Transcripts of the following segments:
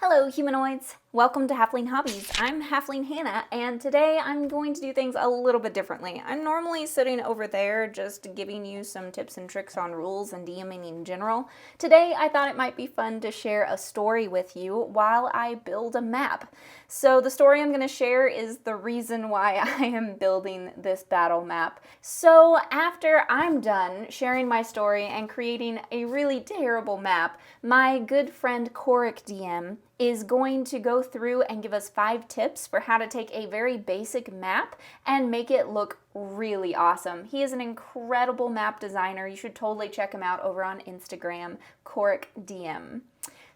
Hello humanoids! Welcome to Halfling Hobbies. I'm Halfling Hannah, and today I'm going to do things a little bit differently. I'm normally sitting over there just giving you some tips and tricks on rules and DMing in general. Today I thought it might be fun to share a story with you while I build a map. So the story I'm going to share is the reason why I am building this battle map. So after I'm done sharing my story and creating a really terrible map, my good friend Koroc DM is going to go through and give us 5 tips for how to take a very basic map and make it look really awesome. He is an incredible map designer. You should totally check him out over on Instagram, Koroc DM.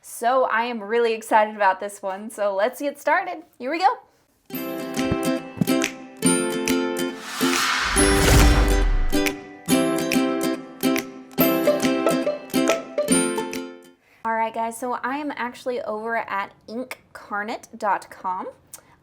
So I am really excited about this one, so let's get started. Here we go. Alright guys, so I am actually over at Inkarnate.com.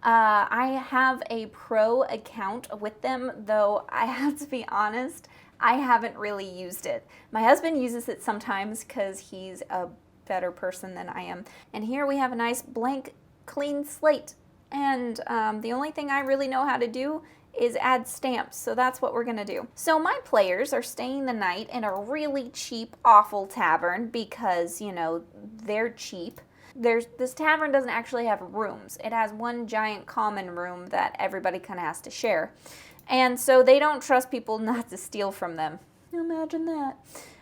I have a pro account with them, though I have to be honest, I haven't really used it. My husband uses it sometimes because he's a better person than I am. And here we have a nice blank, clean slate. And the only thing I really know how to do is add stamps, so that's what we're gonna do. So my players are staying the night in a really cheap, awful tavern because, you know, they're cheap. This tavern doesn't actually have rooms. It has one giant common room that everybody kind of has to share. And so they don't trust people not to steal from them. Imagine that.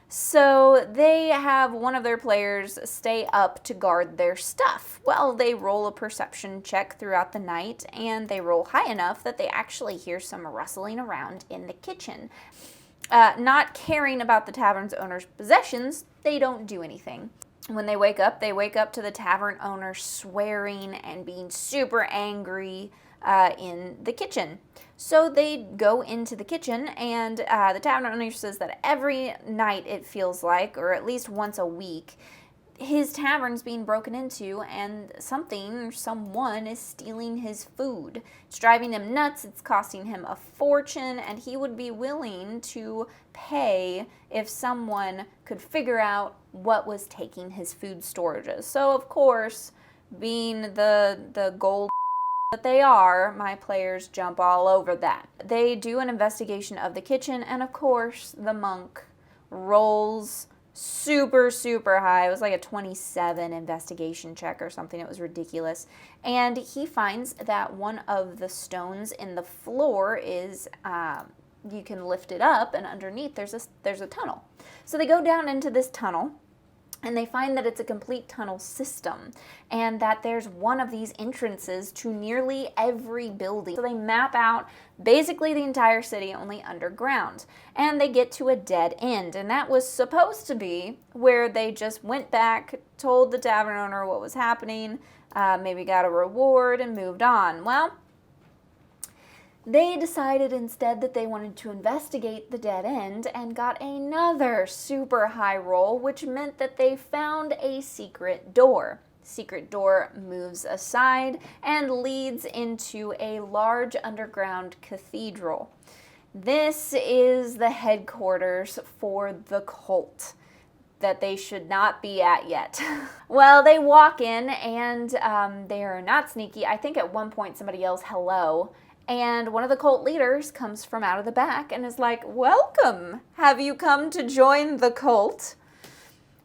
So they have one of their players stay up to guard their stuff. Well, they roll a perception check throughout the night, and they roll high enough that they actually hear some rustling around in the kitchen. Not caring about the tavern's owner's possessions, they don't do anything. When they wake up to the tavern owner swearing and being super angry in the kitchen. So they go into the kitchen, and the tavern owner says that every night it feels like, or at least once a week, his tavern's being broken into and something or someone is stealing his food. It's driving him nuts, it's costing him a fortune, and he would be willing to pay if someone could figure out what was taking his food storages. So of course, being the gold that they are, my players jump all over that. They do an investigation of the kitchen, and of course the monk rolls super high. It was like a 27 investigation check or something. It was ridiculous. And he finds that one of the stones in the floor is you can lift it up, and underneath there's a tunnel. So they go down into this tunnel, and they find that it's a complete tunnel system, and that there's one of these entrances to nearly every building. So they map out basically the entire city, only underground. And they get to a dead end, and that was supposed to be where they just went back, told the tavern owner what was happening, maybe got a reward, and moved on. Well, they decided instead that they wanted to investigate the dead end and got another super high roll, which meant that they found a secret door. Secret door moves aside and leads into a large underground cathedral. This is the headquarters for the cult that they should not be at yet. Well, they walk in, and they are not sneaky. I think at one point somebody yells hello, and one of the cult leaders comes from out of the back and is like, "Welcome! Have you come to join the cult?"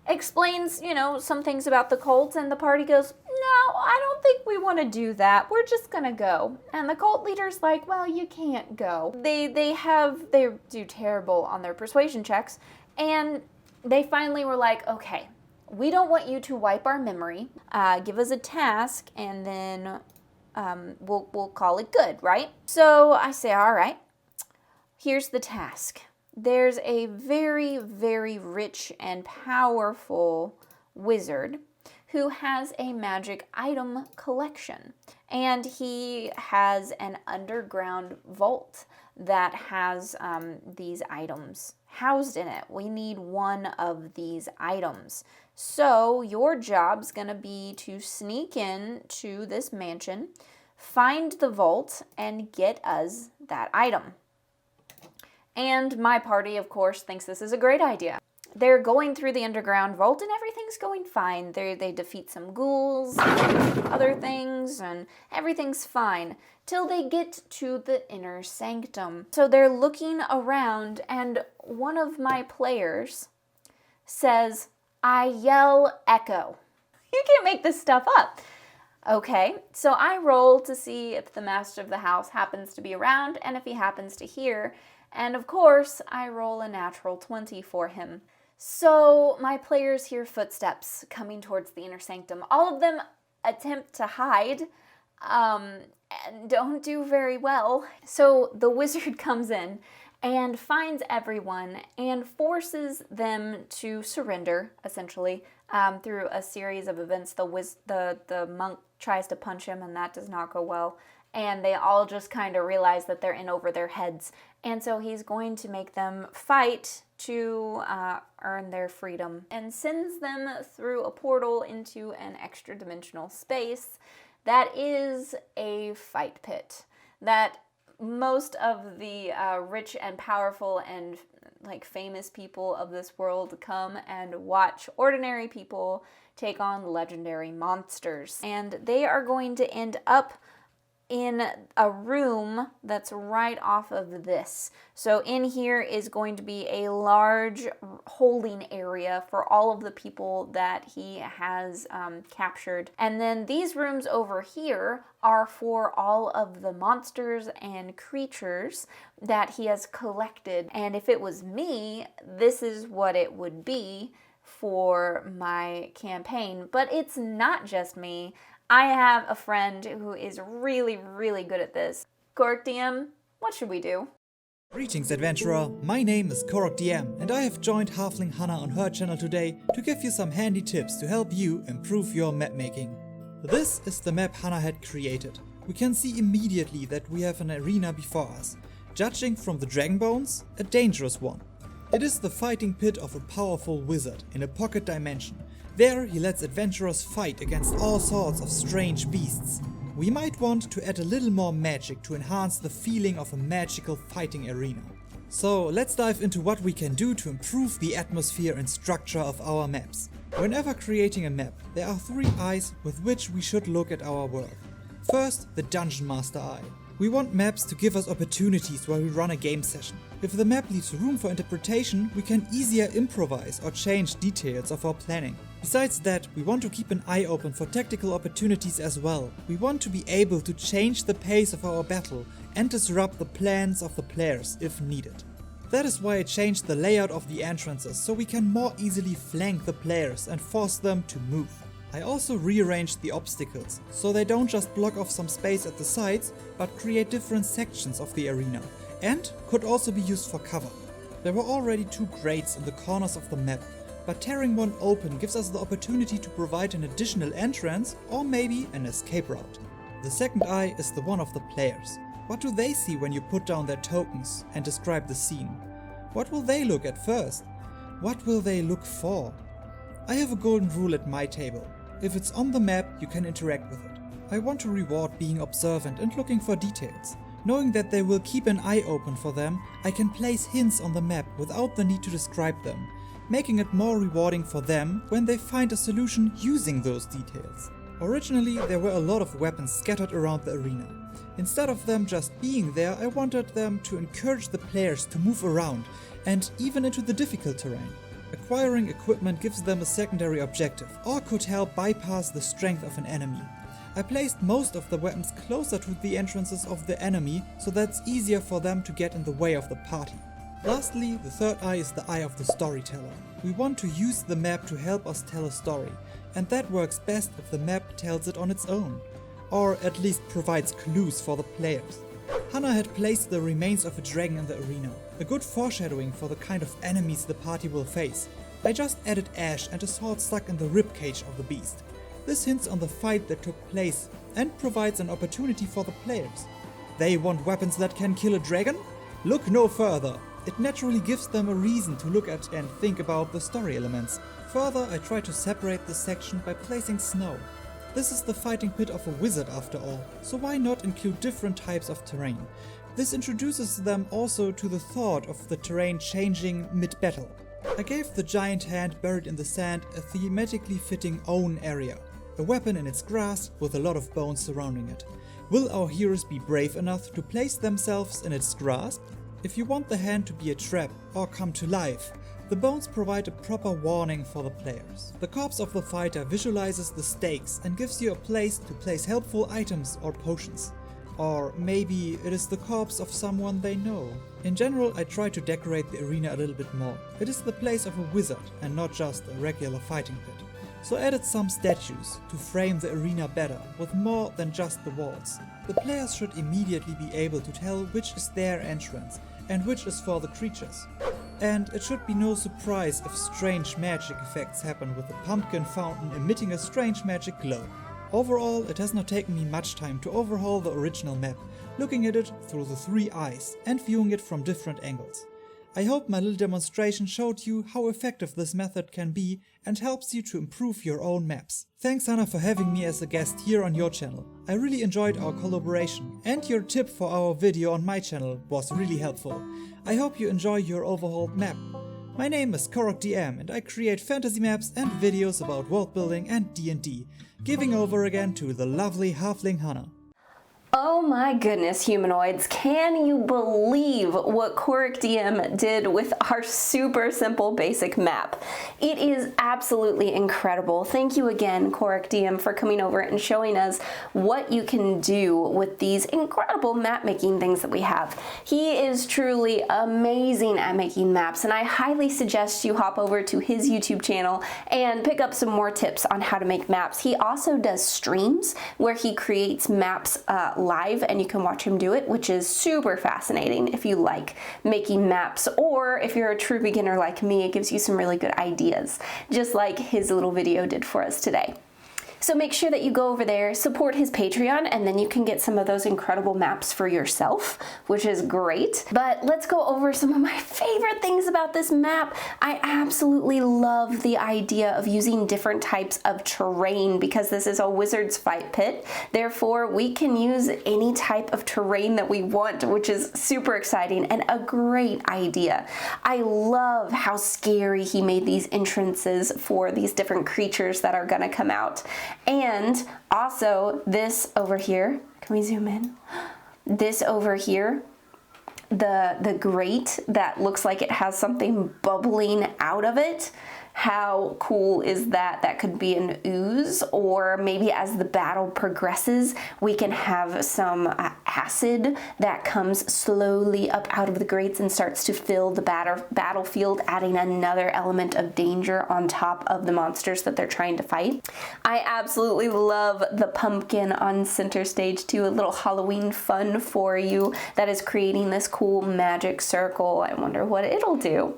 Explains, you know, some things about the cult, and the party goes, "No, I don't think we want to do that. We're just gonna go." And the cult leader's like, "Well, you can't go." They do terrible on their persuasion checks, and they finally were like, "Okay, we don't want you to wipe our memory. Give us a task, and then we'll call it good, right?" So I say, all right, here's the task. There's a very rich and powerful wizard who has a magic item collection, and he has an underground vault that has these items housed in it. We need one of these items. So your job's gonna be to sneak in to this mansion, find the vault, and get us that item. And my party, of course, thinks this is a great idea. They're going through the underground vault and everything's going fine. They defeat some ghouls, other things, and everything's fine till they get to the inner sanctum. So they're looking around and one of my players says, "I yell echo." You can't make this stuff up. Okay, so I roll to see if the master of the house happens to be around and if he happens to hear. And of course, I roll a natural 20 for him. So my players hear footsteps coming towards the inner sanctum. All of them attempt to hide and don't do very well. So the wizard comes in and finds everyone and forces them to surrender, essentially, through a series of events. The monk tries to punch him and that does not go well. And they all just kind of realize that they're in over their heads. And so he's going to make them fight to earn their freedom and sends them through a portal into an extra dimensional space that is a fight pit that most of the rich and powerful and like famous people of this world come and watch ordinary people take on legendary monsters. And they are going to end up in a room that's right off of this. So in here is going to be a large holding area for all of the people that he has captured. And then these rooms over here are for all of the monsters and creatures that he has collected. And if it was me, this is what it would be for my campaign. But it's not just me. I have a friend who is really, really good at this. Koroc DM, what should we do? Greetings, adventurer. My name is Koroc DM, and I have joined Halfling Hannah on her channel today to give you some handy tips to help you improve your map making. This is the map Hannah had created. We can see immediately that we have an arena before us. Judging from the dragon bones, a dangerous one. It is the fighting pit of a powerful wizard in a pocket dimension. There he lets adventurers fight against all sorts of strange beasts. We might want to add a little more magic to enhance the feeling of a magical fighting arena. So let's dive into what we can do to improve the atmosphere and structure of our maps. Whenever creating a map, there are 3 eyes with which we should look at our world. First, the Dungeon Master eye. We want maps to give us opportunities while we run a game session. If the map leaves room for interpretation, we can easier improvise or change details of our planning. Besides that, we want to keep an eye open for tactical opportunities as well. We want to be able to change the pace of our battle and disrupt the plans of the players if needed. That is why I changed the layout of the entrances so we can more easily flank the players and force them to move. I also rearranged the obstacles, so they don't just block off some space at the sides, but create different sections of the arena, and could also be used for cover. There were already 2 grates in the corners of the map, but tearing one open gives us the opportunity to provide an additional entrance or maybe an escape route. The second eye is the one of the players. What do they see when you put down their tokens and describe the scene? What will they look at first? What will they look for? I have a golden rule at my table. If it's on the map, you can interact with it. I want to reward being observant and looking for details. Knowing that they will keep an eye open for them, I can place hints on the map without the need to describe them, making it more rewarding for them when they find a solution using those details. Originally, there were a lot of weapons scattered around the arena. Instead of them just being there, I wanted them to encourage the players to move around and even into the difficult terrain. Acquiring equipment gives them a secondary objective, or could help bypass the strength of an enemy. I placed most of the weapons closer to the entrances of the enemy, so that's easier for them to get in the way of the party. Lastly, the third eye is the eye of the storyteller. We want to use the map to help us tell a story, and that works best if the map tells it on its own, or at least provides clues for the players. Hannah had placed the remains of a dragon in the arena, a good foreshadowing for the kind of enemies the party will face. I just added ash and a sword stuck in the ribcage of the beast. This hints on the fight that took place and provides an opportunity for the players. They want weapons that can kill a dragon? Look no further. It naturally gives them a reason to look at and think about the story elements. Further, I try to separate this section by placing snow. This is the fighting pit of a wizard after all, so why not include different types of terrain? This introduces them also to the thought of the terrain changing mid-battle. I gave the giant hand buried in the sand a thematically fitting own area, a weapon in its grasp with a lot of bones surrounding it. Will our heroes be brave enough to place themselves in its grasp? If you want the hand to be a trap or come to life, the bones provide a proper warning for the players. The corpse of the fighter visualizes the stakes and gives you a place to place helpful items or potions. Or maybe it is the corpse of someone they know. In general, I try to decorate the arena a little bit more. It is the place of a wizard and not just a regular fighting pit. So I added some statues to frame the arena better with more than just the walls. The players should immediately be able to tell which is their entrance and which is for the creatures. And it should be no surprise if strange magic effects happen with the pumpkin fountain emitting a strange magic glow. Overall, it has not taken me much time to overhaul the original map, looking at it through the 3 eyes and viewing it from different angles. I hope my little demonstration showed you how effective this method can be and helps you to improve your own maps. Thanks Hannah for having me as a guest here on your channel. I really enjoyed our collaboration, and your tip for our video on my channel was really helpful. I hope you enjoy your overhauled map. My name is Koroc DM and I create fantasy maps and videos about world building and D&D. Giving over again to the lovely Halfling Hannah. Oh my goodness, humanoids, can you believe what Koroc DM did with our super simple basic map? It is absolutely incredible. Thank you again, Koroc DM, for coming over and showing us what you can do with these incredible map making things that we have. He is truly amazing at making maps, and I highly suggest you hop over to his YouTube channel and pick up some more tips on how to make maps. He also does streams where he creates maps live, and you can watch him do it, which is super fascinating if you like making maps, or if you're a true beginner like me, it gives you some really good ideas, just like his little video did for us today. So make sure that you go over there, support his Patreon, and then you can get some of those incredible maps for yourself, which is great. But let's go over some of my favorite things about this map. I absolutely love the idea of using different types of terrain because this is a wizard's fight pit. Therefore, we can use any type of terrain that we want, which is super exciting and a great idea. I love how scary he made these entrances for these different creatures that are gonna come out. And also this over here, can we zoom in? This over here, the grate that looks like it has something bubbling out of it. How cool is that? That could be an ooze, or maybe as the battle progresses, we can have some acid that comes slowly up out of the grates and starts to fill the battlefield, adding another element of danger on top of the monsters that they're trying to fight. I absolutely love the pumpkin on center stage too, a little Halloween fun for you that is creating this cool magic circle. I wonder what it'll do.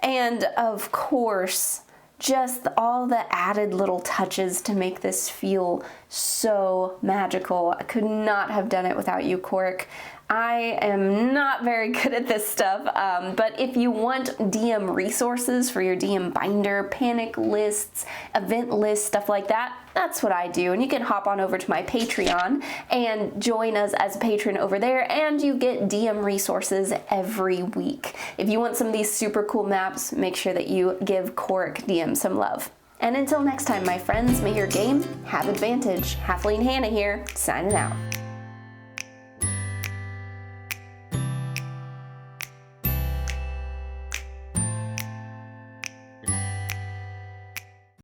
And of course, just all the added little touches to make this feel so magical. I could not have done it without you, Koroc. I am not very good at this stuff, but if you want DM resources for your DM binder, panic lists, event lists, stuff like that, that's what I do. And you can hop on over to my Patreon and join us as a patron over there, and you get DM resources every week. If you want some of these super cool maps, make sure that you give Koroc DM some love. And until next time, my friends, may your game have advantage. Halfling Hannah here, signing out.